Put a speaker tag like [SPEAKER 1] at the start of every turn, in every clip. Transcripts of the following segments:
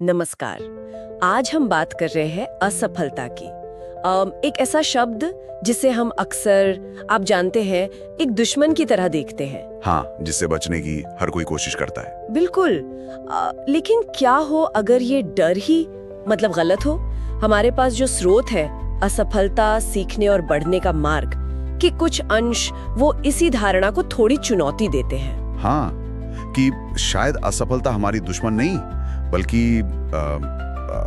[SPEAKER 1] नमस्कार। आज हम बात कर रहे हैं असफलता की। एक ऐसा शब्द जिसे हम अक्सर, आप जानते हैं, एक दुश्मन की तरह देखते हैं।
[SPEAKER 2] हाँ, जिससे बचने की हर कोई कोशिश करता है।
[SPEAKER 1] बिल्कुल। लेकिन क्या हो अगर ये डर ही मतलब गलत हो? हमारे पास जो स्रोत है, असफलता सीखने और बढ़ने का मार्ग, कि कुछ अंश वो इसी धारणा को थोड़ी चुनौती देते हैं।
[SPEAKER 2] हाँ, कि शायद असफलता हमारी दुश्मन नहीं बल्कि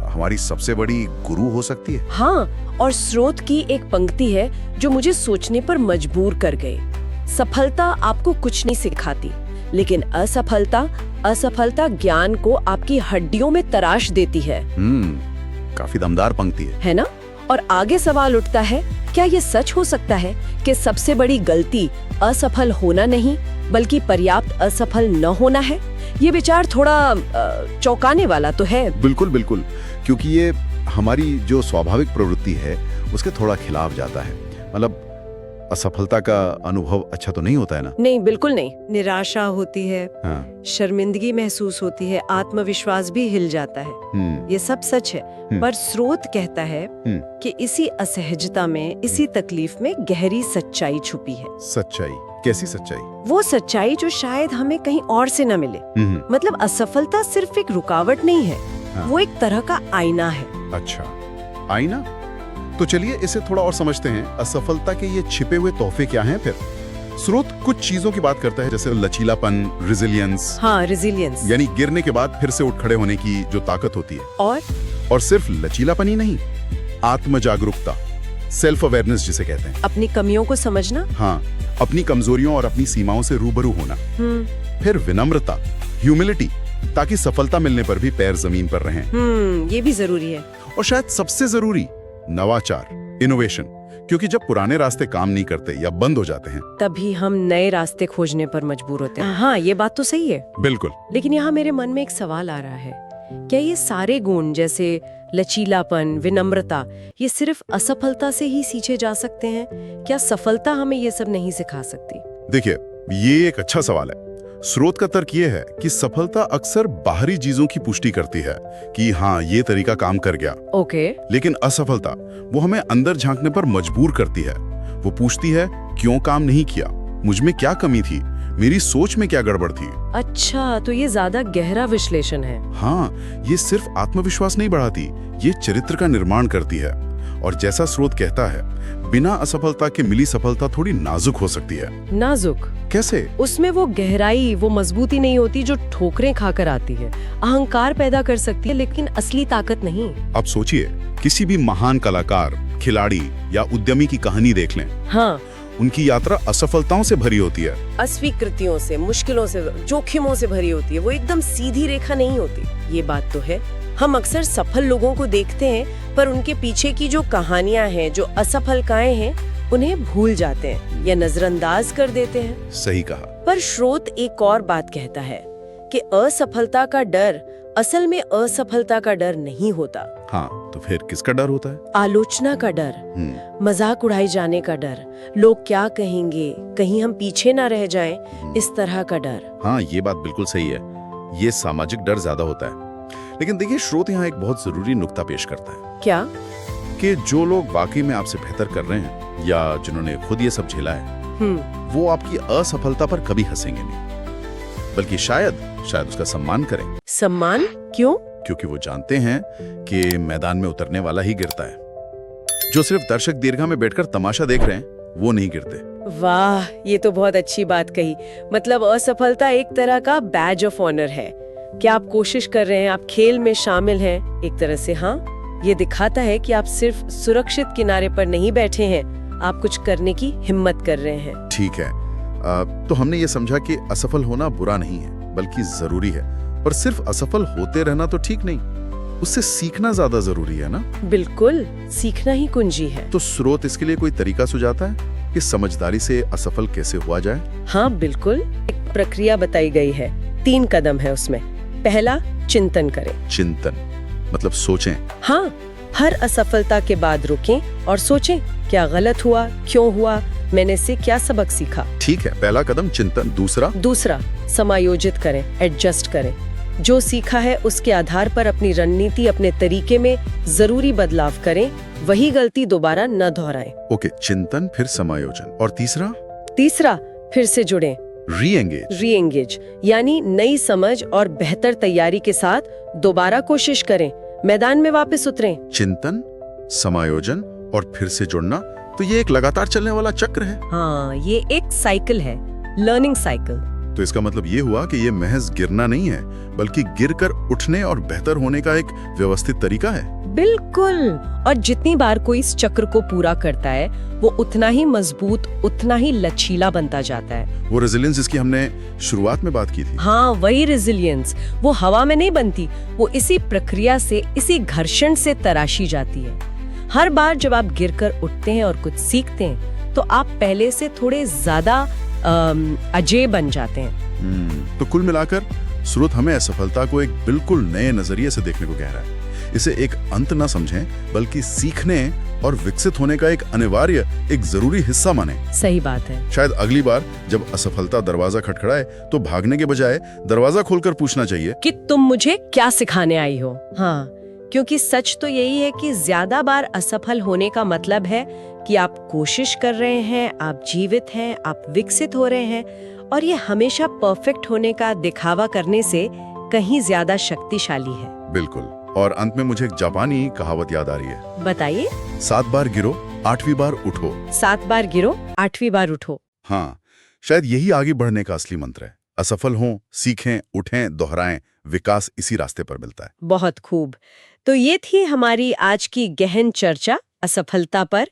[SPEAKER 2] हमारी सबसे बड़ी गुरु हो सकती है।
[SPEAKER 1] हाँ, और स्रोत की एक पंक्ति है जो मुझे सोचने पर मजबूर कर गई। सफलता आपको कुछ नहीं सिखाती, लेकिन असफलता ज्ञान को आपकी हड्डियों में तराश देती है।
[SPEAKER 2] काफी दमदार पंक्ति
[SPEAKER 1] है ना? और आगे सवाल उठता है, क्या ये सच हो सकता है कि सबसे बड़ी गलती असफल होना नहीं बल्कि पर्याप्त असफल न होना है? ये विचार थोड़ा चौंकाने वाला तो है।
[SPEAKER 2] बिल्कुल बिल्कुल, क्योंकि ये हमारी जो स्वाभाविक प्रवृत्ति है उसके थोड़ा खिलाफ जाता है। मतलब असफलता का अनुभव अच्छा तो नहीं होता है ना?
[SPEAKER 1] नहीं, बिल्कुल नहीं। निराशा होती है,
[SPEAKER 2] हाँ।
[SPEAKER 1] शर्मिंदगी महसूस होती है, आत्मविश्वास भी हिल जाता है। ये सब सच है, पर स्रोत कहता है कि इसी असहजता में, इसी तकलीफ में गहरी सच्चाई छुपी है।
[SPEAKER 2] सच्चाई? कैसी सच्चाई?
[SPEAKER 1] वो सच्चाई जो शायद हमें कहीं और से न मिले। मतलब असफलता सिर्फ एक रुकावट नहीं है।
[SPEAKER 2] हाँ।
[SPEAKER 1] वो एक तरह का आईना है।
[SPEAKER 2] अच्छा, आईना? तो चलिए इसे थोड़ा और समझते हैं। असफलता के ये छिपे हुए तोहफे क्या हैं फिर? स्रोत कुछ चीजों की बात करता है, जैसे लचीलापन, रेजिलियंस।
[SPEAKER 1] हाँ, रेजिलियंस
[SPEAKER 2] यानी गिरने के बाद फिर से उठ खड़े होने की जो ताकत होती है।
[SPEAKER 1] और
[SPEAKER 2] सिर्फ लचीलापन ही नहीं, आत्म जागरूकता, सेल्फ अवेयरनेस जिसे कहते हैं।
[SPEAKER 1] अपनी कमियों को समझना।
[SPEAKER 2] हाँ, अपनी कमजोरियों और अपनी सीमाओं से रूबरू होना। फिर विनम्रता, ह्यूमिलिटी, ताकि सफलता मिलने पर भी पैर जमीन पर रहें।
[SPEAKER 1] ये भी जरूरी है।
[SPEAKER 2] और शायद सबसे जरूरी, नवाचार, इनोवेशन, क्योंकि जब पुराने रास्ते काम नहीं करते या बंद हो जाते हैं
[SPEAKER 1] तभी हम नए रास्ते खोजने पर मजबूर होते हैं। हाँ, ये बात तो सही है।
[SPEAKER 2] बिल्कुल।
[SPEAKER 1] लेकिन यहाँ मेरे मन में एक सवाल आ रहा है, क्या ये सारे गुण जैसे लचीलापन, विनम्रता, ये सिर्फ असफलता से ही सीखे जा सकते हैं? क्या सफलता हमें ये सब नहीं सिखा सकती?
[SPEAKER 2] देखिए, ये एक अच्छा सवाल है। स्रोत का तर्क ये है कि सफलता अक्सर बाहरी चीजों की पुष्टि करती है कि हाँ, ये तरीका काम कर गया।
[SPEAKER 1] ओके।
[SPEAKER 2] लेकिन असफलता वो हमें अंदर झांकने पर मजबूर करती है। वो पूछती है, क्यों काम नहीं किया, मुझ में क्या कमी थी, मेरी सोच में क्या गड़बड़ थी।
[SPEAKER 1] अच्छा, तो ये ज्यादा गहरा विश्लेषण है।
[SPEAKER 2] हाँ, ये सिर्फ आत्मविश्वास नहीं बढ़ाती, ये चरित्र का निर्माण करती है। और जैसा स्रोत कहता है, बिना असफलता के मिली सफलता थोड़ी नाजुक हो सकती है।
[SPEAKER 1] नाजुक
[SPEAKER 2] कैसे?
[SPEAKER 1] उसमें वो गहराई, वो मजबूती नहीं होती जो ठोकरें खाकर आती है। अहंकार पैदा कर सकती है, लेकिन असली ताकत नहीं।
[SPEAKER 2] अब सोचिए, किसी भी महान कलाकार, खिलाड़ी या उद्यमी की कहानी देख लें।
[SPEAKER 1] हाँ,
[SPEAKER 2] उनकी यात्रा असफलताओं से भरी होती है,
[SPEAKER 1] अस्वीकृतियों से, मुश्किलों से, जोखिमों से भरी होती है। वो एकदम सीधी रेखा नहीं होती। ये बात तो है। हम अक्सर सफल लोगों को देखते हैं, पर उनके पीछे की जो कहानियां हैं, जो असफलताएं हैं, उन्हें भूल जाते हैं या नजरअंदाज कर देते हैं।
[SPEAKER 2] सही कहा।
[SPEAKER 1] पर स्रोत एक और बात कहता है कि असफलता का डर असल में असफलता का डर नहीं होता।
[SPEAKER 2] हाँ, तो फिर किसका डर होता है?
[SPEAKER 1] आलोचना का डर, मजाक उड़ाए जाने का डर, लोग क्या कहेंगे, कहीं हम पीछे ना रह जाएं, इस तरह का डर।
[SPEAKER 2] हाँ, ये बात बिल्कुल सही है। ये सामाजिक डर ज्यादा होता है। लेकिन देखिए, स्रोत यहाँ एक बहुत जरूरी नुक्ता पेश करता है।
[SPEAKER 1] क्या?
[SPEAKER 2] कि जो लोग वाकई में आपसे बेहतर कर रहे हैं या जिन्होंने खुद ये सब झेला है, वो आपकी असफलता पर कभी हंसेंगे नहीं, बल्कि शायद उसका सम्मान करें।
[SPEAKER 1] सम्मान? क्यों?
[SPEAKER 2] क्योंकि वो जानते हैं कि मैदान में उतरने वाला ही गिरता है। जो सिर्फ दर्शक दीर्घा में बैठकर तमाशा देख रहे हैं, वो नहीं गिरते।
[SPEAKER 1] वाह, ये तो बहुत अच्छी बात कही। मतलब असफलता एक तरह का बैज ऑफ ऑनर है। क्या आप कोशिश कर रहे हैं, आप खेल में शामिल हैं एक तरह से। हाँ, ये दिखाता है कि आप सिर्फ सुरक्षित किनारे पर नहीं बैठे हैं, आप कुछ करने की हिम्मत कर रहे हैं।
[SPEAKER 2] ठीक है, तो हमने ये समझा कि असफल होना बुरा नहीं है बल्कि जरूरी है। पर सिर्फ असफल होते रहना तो ठीक नहीं, उससे सीखना ज्यादा जरूरी है ना?
[SPEAKER 1] बिल्कुल, सीखना ही कुंजी है।
[SPEAKER 2] तो स्रोत इसके लिए कोई तरीका सुझाता है कि समझदारी से असफल कैसे हुआ जाए?
[SPEAKER 1] हाँ बिल्कुल, एक प्रक्रिया बताई गई है। 3 कदम है उसमें। पहला, चिंतन करें।
[SPEAKER 2] चिंतन मतलब सोचें।
[SPEAKER 1] हाँ, हर असफलता के बाद रुकें और सोचें, क्या गलत हुआ, क्यों हुआ, मैंने इससे क्या सबक सीखा।
[SPEAKER 2] ठीक है, पहला कदम चिंतन। दूसरा?
[SPEAKER 1] दूसरा, समायोजित करें, एडजस्ट करें। जो सीखा है उसके आधार पर अपनी रणनीति, अपने तरीके में जरूरी बदलाव करें, वही गलती दोबारा न दोहराएं।
[SPEAKER 2] ओके, चिंतन फिर समायोजन। और
[SPEAKER 1] तीसरा फिर से जुड़ें,
[SPEAKER 2] री एंगेज,
[SPEAKER 1] यानी नई समझ और बेहतर तैयारी के साथ दोबारा कोशिश करें, मैदान में वापस उतरें।
[SPEAKER 2] चिंतन, समायोजन और फिर से जुड़ना, तो ये एक लगातार चलने वाला चक्र है।
[SPEAKER 1] हाँ, ये एक साइकिल है, लर्निंग साइकिल।
[SPEAKER 2] तो इसका मतलब ये हुआ कि ये महज गिरना नहीं है, बल्कि गिरकर उठने और बेहतर होने का एक व्यवस्थित तरीका है।
[SPEAKER 1] बिल्कुल। और जितनी बार कोई इस चक्र को पूरा करता है, वो उतना ही मजबूत, उतना ही लचीला बनता जाता है।
[SPEAKER 2] वो रेजिलियंस जिसकी हमने शुरुआत में बात की थी।
[SPEAKER 1] हाँ, वही रेजिलियंस, वो हवा में नहीं बनती, वो इसी प्रक्रिया से, इसी घर्षण से तराशी जाती है। हर बार जब आप गिरकर उठते हैं और कुछ सीखते हैं, तो आप पहले से थोड़े ज्यादा अजय बन जाते हैं।
[SPEAKER 2] तो कुल मिलाकर स्रोत हमें असफलता को एक बिल्कुल नए नजरिए से देखने को कह रहा है। इसे एक अंत न समझें, बल्कि सीखने और विकसित होने का एक अनिवार्य, एक जरूरी हिस्सा माने।
[SPEAKER 1] सही बात है।
[SPEAKER 2] शायद अगली बार जब असफलता दरवाजा खटखड़ाए, तो भागने के बजाय दरवाजा खोलकर पूछना चाहिए
[SPEAKER 1] कि तुम मुझे क्या सिखाने आई हो। हाँ, क्योंकि सच तो यही है कि ज्यादा बार असफल होने का मतलब है कि आप कोशिश कर रहे हैं, आप जीवित हैं, आप विकसित हो रहे हैं, और ये हमेशा परफेक्ट होने का दिखावा करने से कहीं ज्यादा शक्तिशाली है।
[SPEAKER 2] बिल्कुल। और अंत में मुझे एक जापानी कहावत याद आ रही है।
[SPEAKER 1] बताइए।
[SPEAKER 2] 7 बार गिरो, 8वीं बार उठो।
[SPEAKER 1] 7 बार गिरो, 8वीं बार उठो।
[SPEAKER 2] हाँ, शायद यही आगे बढ़ने का असली मंत्र है। असफल हों, सीखें, उठें, दोहराएं, विकास इसी रास्ते पर मिलता है।
[SPEAKER 1] बहुत खूब। तो ये थी हमारी आज की गहन चर्चा असफलता पर,